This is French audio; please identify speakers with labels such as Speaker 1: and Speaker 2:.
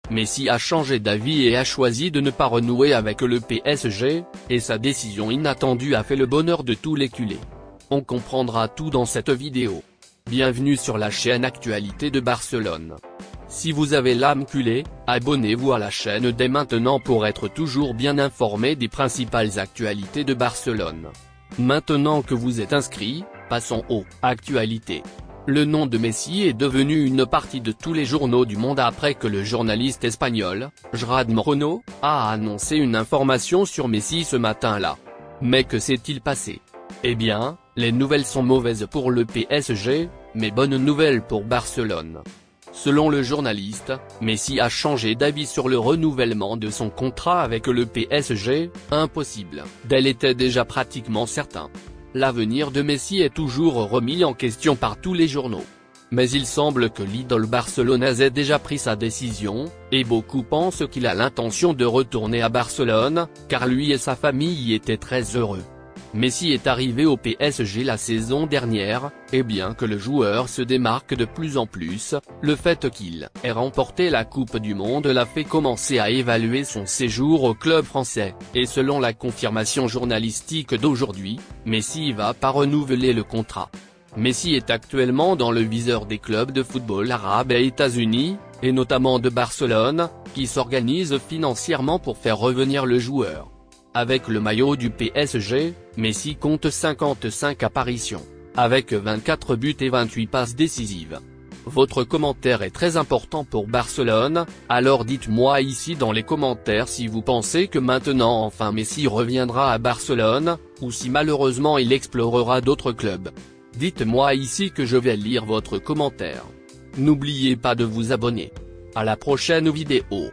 Speaker 1: Messi a changé d'avis et a choisi de ne pas renouer avec le PSG, et sa décision inattendue a fait le bonheur de tous les culés. On comprendra tout dans cette vidéo. Bienvenue sur la chaîne Actualité de Barcelone. Si vous avez l'âme culée, abonnez-vous à la chaîne dès maintenant pour être toujours bien informé des principales actualités de Barcelone. Maintenant que vous êtes inscrit, passons aux actualités. Le nom de Messi est devenu une partie de tous les journaux du monde après que le journaliste espagnol, Gerard Moreno, a annoncé une information sur Messi ce matin-là. Mais que s'est-il passé? Eh bien, les nouvelles sont mauvaises pour le PSG, mais bonnes nouvelles pour Barcelone. Selon le journaliste, Messi a changé d'avis sur le renouvellement de son contrat avec le PSG, impossible, d'elle était déjà pratiquement certain. L'avenir de Messi est toujours remis en question par tous les journaux. Mais il semble que l'idole barcelonaise ait déjà pris sa décision, et beaucoup pensent qu'il a l'intention de retourner à Barcelone, car lui et sa famille y étaient très heureux. Messi est arrivé au PSG la saison dernière, et bien que le joueur se démarque de plus en plus, le fait qu'il ait remporté la Coupe du Monde l'a fait commencer à évaluer son séjour au club français, et selon la confirmation journalistique d'aujourd'hui, Messi va pas renouveler le contrat. Messi est actuellement dans le viseur des clubs de football arabes et États-Unis, et notamment de Barcelone, qui s'organisent financièrement pour faire revenir le joueur. Avec le maillot du PSG, Messi compte 55 apparitions, avec 24 buts et 28 passes décisives. Votre commentaire est très important pour Barcelone, alors dites-moi ici dans les commentaires si vous pensez que maintenant enfin Messi reviendra à Barcelone, ou si malheureusement il explorera d'autres clubs. Dites-moi ici que je vais lire votre commentaire. N'oubliez pas de vous abonner. À la prochaine vidéo.